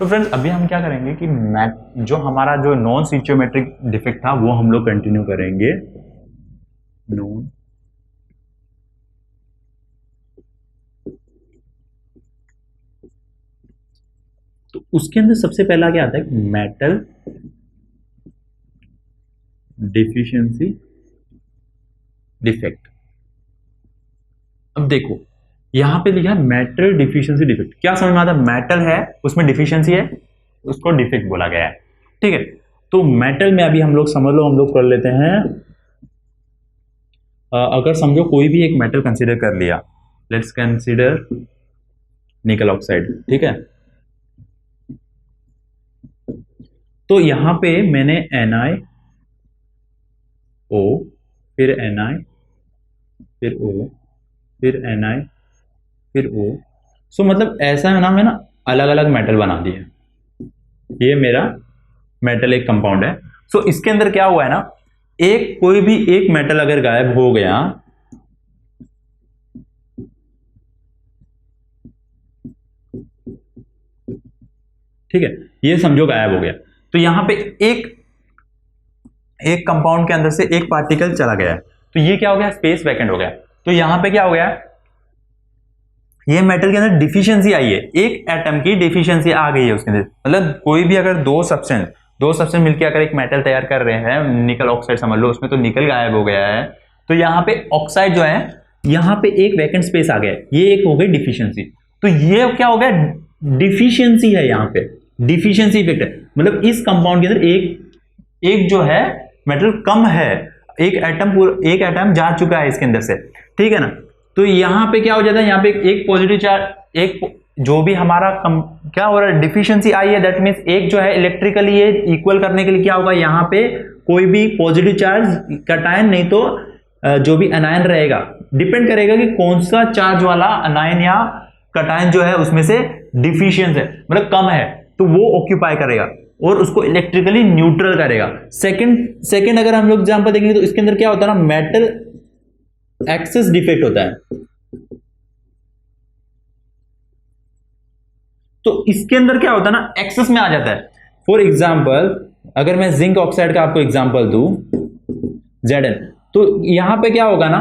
तो फ्रेंड्स अभी हम क्या करेंगे कि जो हमारा जो नॉन स्टिचियोमेट्रिक डिफेक्ट था वो हम लोग कंटिन्यू करेंगे। नॉन तो उसके अंदर सबसे पहला क्या आता है, मेटल डिफिशियंसी डिफेक्ट। अब देखो यहां पे लिखा है मेटल डिफिशियंसी डिफेक्ट, क्या समझ में आता है? मेटल है उसमें डिफिशियंसी है, उसको डिफेक्ट बोला गया है, ठीक है। तो मेटल में अभी हम लोग समझ लो, हम लोग कर लेते हैं, अगर समझो कोई भी एक मेटल कंसीडर कर लिया, लेट्स कंसीडर निकल ऑक्साइड, ठीक है। तो यहां पे मैंने NiO, फिर Ni, फिर O, फिर Ni, फिर O, सो मतलब ऐसा है ना, मैं ना अलग अलग मेटल बना दिए, ये मेरा मेटल एक कंपाउंड है। सो इसके अंदर क्या हुआ है ना, एक कोई भी एक मेटल अगर गायब हो गया, ठीक है, ये समझो गायब हो गया, तो यहां पे एक कंपाउंड के अंदर से एक पार्टिकल चला गया है, तो ये क्या हो गया, स्पेस वैकेंट हो गया। तो यहां पे क्या हो गया, ये मेटल के अंदर डिफिशियंसी आई है, एक एटम की डिफिशियंसी आ गई है उसके अंदर। मतलब कोई भी अगर दो सब्सटेंस मिलकर अगर एक मेटल तैयार कर रहे हैं, निकल ऑक्साइड समझ लो, उसमें तो निकल गायब हो गया है, तो यहाँ पे ऑक्साइड जो है, यहाँ पे एक वैकेंट स्पेस आ गया, ये एक हो गई डिफिशियंसी। तो ये क्या हो गया, डिफिशियंसी है, यहाँ पे डिफिशियंसी इफेक्ट है। मतलब इस कंपाउंड के अंदर एक जो है मेटल कम है, एक एटम जा चुका है इसके अंदर से, ठीक है ना। तो यहां पे क्या हो जाता है, यहाँ पे एक पॉजिटिव चार्ज, एक जो भी हमारा क्या हो रहा है, डिफिशियंसी आई है, दैट मींस एक जो है इलेक्ट्रिकली ये इक्वल करने के लिए क्या होगा, यहाँ पे कोई भी पॉजिटिव चार्ज कटायन, नहीं तो जो भी अनायन रहेगा, डिपेंड करेगा कि कौन सा चार्ज वाला अनायन या कटायन जो है उसमें से डिफिशियंस है, मतलब कम है, तो वो ऑक्यूपाई करेगा और उसको इलेक्ट्रिकली न्यूट्रल करेगा। सेकंड अगर हम लोग एग्जांपल देखेंगे तो इसके अंदर क्या होता है ना, मेटल एक्सेस डिफेक्ट होता है। तो इसके अंदर क्या होता है ना, एक्सेस में आ जाता है। फॉर एग्जांपल अगर मैं जिंक ऑक्साइड का आपको एग्जांपल दूं, Zn, तो यहां पे क्या होगा ना,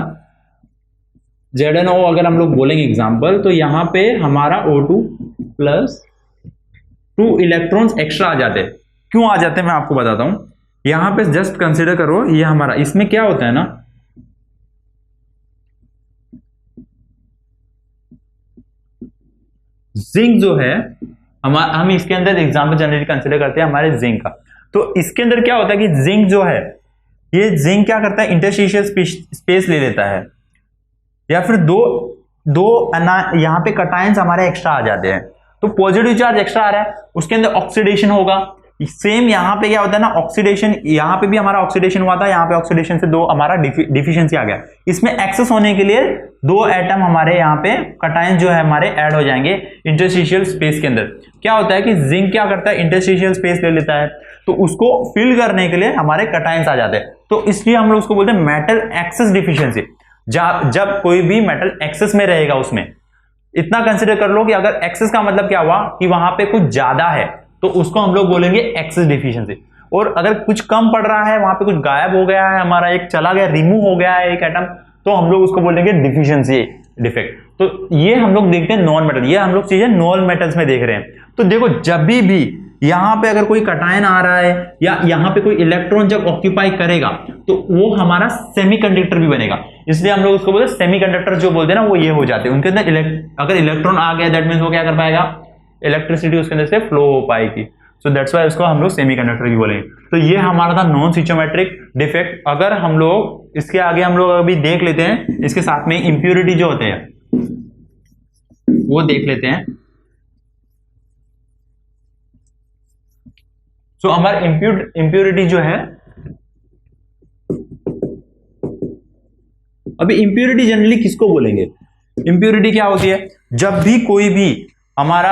ZnO अगर हम लोग बोलेंगे एग्जांपल, तो यहां पे हमारा O2 प्लस 2 इलेक्ट्रॉन्स एक्स्ट्रा आ जाते हैं। क्यों आ जाते हैं मैं आपको बताता हूं। यहां पे जस्ट कंसीडर करो, ये हमारा, इसमें क्या होता है ना, जिंक जो है, हम इसके अंदर एग्जांपल जनरली कंसीडर करते हैं हमारे जिंक का। तो इसके अंदर क्या होता है कि जिंक जो है, ये जिंक क्या करता है, इंटरस्टिशियल स्पेस ले लेता है, या फिर दो यहां पे कटायंस हमारे एक्स्ट्रा आ जाते हैं, तो पॉजिटिव चार्ज एक्स्ट्रा आ रहा है, उसके अंदर ऑक्सीडेशन होगा। सेम यहां पे क्या होता है ना, ऑक्सीडेशन, यहां पे भी हमारा ऑक्सीडेशन हुआ था, यहां पे ऑक्सीडेशन से दो हमारा डिफिशियंसी आ गया। इसमें एक्सेस होने के लिए दो एटम हमारे यहाँ पे कटायन जो है हमारे ऐड हो जाएंगे इंटरस्टिशियल स्पेस के अंदर। क्या होता है कि जिंक क्या करता है, इंटरस्टिशियल स्पेस ले लेता है, तो उसको फिल करने के लिए हमारे कटायंस आ जाते हैं, तो इसलिए हम लोग उसको बोलते हैं मेटल एक्सेस डिफिशियंसी। जब कोई भी मेटल एक्सेस में रहेगा, उसमें इतना कंसिडर कर लो कि अगर एक्सेस का मतलब क्या हुआ कि वहां पे कुछ ज्यादा है, तो उसको हम लोग बोलेंगे एक्सेस डिफिशियंसी। और अगर कुछ कम पड़ रहा है, वहां पे कुछ गायब हो गया है, हमारा एक चला गया, रिमूव हो गया है एक एटम, तो हम लोग उसको बोलेंगे डिफिशियंसी डिफेक्ट। तो ये हम लोग देखते हैं नॉन मेटल, ये हम लोग चीजें नॉन मेटल्स में देख रहे हैं। तो देखो जब भी यहां पे अगर कोई कटायन आ रहा है या यहां पे कोई इलेक्ट्रॉन जब ऑक्यूपाई करेगा, तो वो हमारा सेमीकंडक्टर भी बनेगा, इसलिए हम लोग उसको बोलते हैं सेमीकंडक्टर, जो बोलते हैं ना वो ये हो जाते हैं, उनके अंदर अगर इलेक्ट्रॉन आ गया, दैट मींस वो क्या कर पाएगा, इलेक्ट्रिसिटी उसके अंदर से फ्लो हो पाएगी। सो दैट्स व्हाई उसको हम लोग सेमीकंडक्टर भी बोलेंगे। तो ये हमारा था नॉन स्टिचियोमेट्रिक डिफेक्ट। अगर हम लोग इसके आगे हम लोग अभी देख लेते हैं, इसके साथ में इंप्योरिटी जो होते हैं वो देख लेते हैं। सो हमारा इंप्योरिटी जो है, अभी इंप्योरिटी जनरली किसको बोलेंगे, इंप्योरिटी क्या होती है, जब भी कोई भी हमारा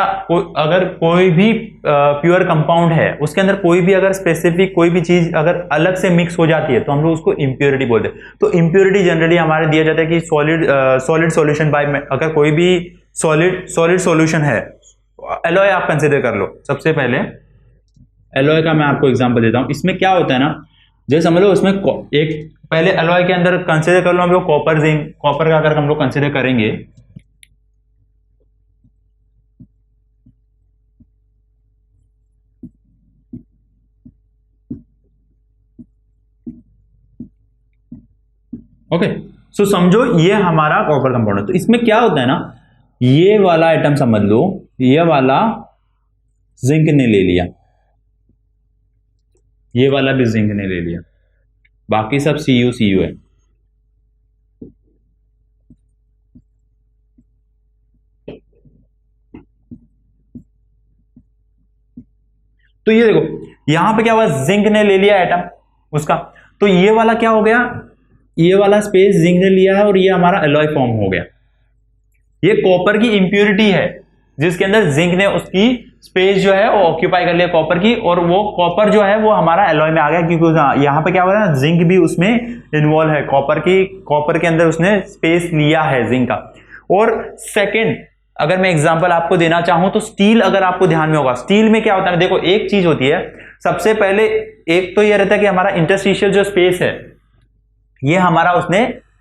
अगर कोई भी प्योर कंपाउंड है, उसके अंदर कोई भी अगर स्पेसिफिक कोई भी चीज अगर अलग से मिक्स हो जाती है, तो हम लोग उसको इंप्योरिटी बोलते हैं। तो इंप्योरिटी जनरली हमारे दिया जाता है कि सॉलिड सॉल्यूशन बाय, अगर कोई भी सॉलिड सॉल्यूशन है, एलॉय आप कंसिडर कर लो। सबसे पहले एलॉय का मैं आपको एग्जांपल देता हूं। इसमें क्या होता है ना, जैसे समझ लो उसमें एक पहले एलॉय के अंदर कंसिडर कर लो हम लोग कॉपर जिंक। कॉपर का अगर हम लोग कंसिडर करेंगे ओके, सो समझो ये हमारा कॉपर कंपाउंड है। तो इसमें क्या होता है ना, ये वाला आइटम समझ लो, ये वाला जिंक ने ले लिया, ये वाला भी जिंक ने ले लिया, बाकी सब CuCu है। तो ये देखो यहां पे क्या हुआ, जिंक ने ले लिया एटम उसका, तो ये वाला क्या हो गया, ये वाला स्पेस जिंक ने लिया है और ये हमारा एलॉय फॉर्म हो गया। ये कॉपर की इंप्योरिटी है जिसके अंदर जिंक ने उसकी स्पेस जो है वो ऑक्यूपाई कर लिया कॉपर की, और वो कॉपर जो है वो हमारा एलॉय में आ गया, क्योंकि यहाँ पे क्या हो रहा है, जिंक भी उसमें इन्वॉल्व है, कॉपर के अंदर उसने स्पेस लिया है जिंक का। और सेकेंड अगर मैं एग्जांपल आपको देना चाहूं तो स्टील, अगर आपको ध्यान में होगा स्टील में क्या होता है, देखो एक चीज होती है, सबसे पहले एक तो ये रहता है कि हमारा इंटरस्टिशियल जो स्पेस है ये हमारा उसने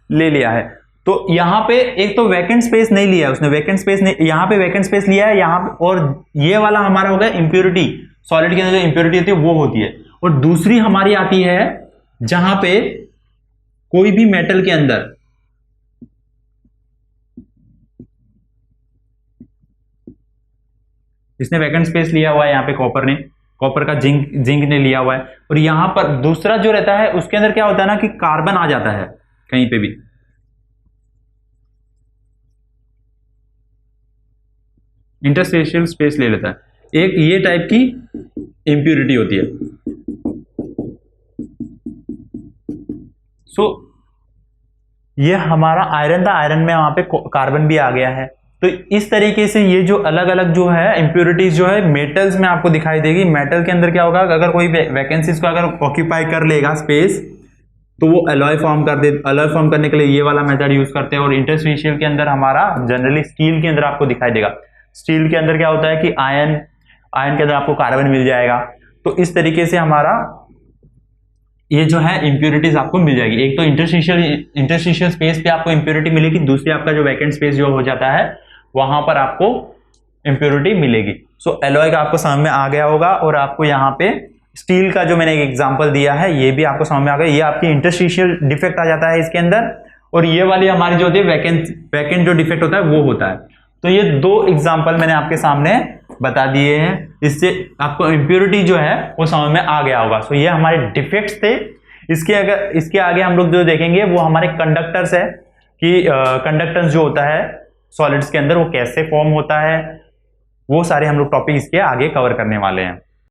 ले लिया है। तो यहां पे एक तो वैकेंट स्पेस नहीं लिया है उसने, वैकेंट स्पेस नहीं, यहां पे वैकेंट स्पेस लिया है यहां पे, और ये वाला हमारा हो गया इंप्योरिटी, सॉलिड के अंदर जो इंप्योरिटी होती है वो होती है। और दूसरी हमारी आती है जहां पे कोई भी मेटल के अंदर इसने वैकेंट स्पेस लिया हुआ है, यहाँ पे कॉपर का जिंक ने लिया हुआ है, और यहां पर दूसरा जो रहता है उसके अंदर क्या होता है ना कि कार्बन आ जाता है कहीं पे भी, इंटरस्टेशियल स्पेस ले लेता है, एक ये टाइप की इंप्योरिटी होती है। सो ये हमारा आयरन था, आयरन में वहां पे कार्बन भी आ गया है। तो इस तरीके से ये जो अलग अलग जो है इंप्योरिटीज जो है मेटल्स में आपको दिखाई देगी। मेटल के अंदर क्या होगा, अगर कोई वैकेंसीज को अगर ऑक्यूपाई कर लेगा स्पेस तो वो एलॉय फॉर्म कर दे, एलॉय फॉर्म करने के लिए ये वाला मेथड यूज करते हैं। और इंटरस्टिशियल के अंदर हमारा जनरली स्टील के अंदर आपको दिखाई देगा, स्टील के अंदर क्या होता है कि आयन के अंदर आपको कार्बन मिल जाएगा। तो इस तरीके से हमारा ये जो है इंप्योरिटीज आपको मिल जाएगी। एक तो इंटरस्टिशियल स्पेस पे आपको इंप्योरिटी मिलेगी, दूसरी आपका जो वैकेंट स्पेस जो हो जाता है वहां पर आपको इंप्योरिटी मिलेगी। सो एलॉय का आपको समझ में आ गया होगा, और आपको यहाँ पे स्टील का जो मैंने एक एग्जांपल दिया है ये भी आपको समझ में आ गया। ये आपकी इंटरस्टिशियल डिफेक्ट आ जाता है इसके अंदर, और ये वाली हमारी जो होती है वैकेंट जो डिफेक्ट होता है वो होता है। तो ये दो एग्जांपल मैंने आपके सामने बता दिए हैं, इससे आपको इंप्योरिटी जो है वो समझ में आ गया होगा। सो ये हमारे डिफेक्ट्स थे। इसके आगे हम लोग जो देखेंगे वो हमारे कंडक्टर्स है कि कंडक्टेंस जो होता है सॉलिड्स के अंदर वो कैसे फॉर्म होता है, वो सारे हम लोग टॉपिक इसके आगे कवर करने वाले हैं।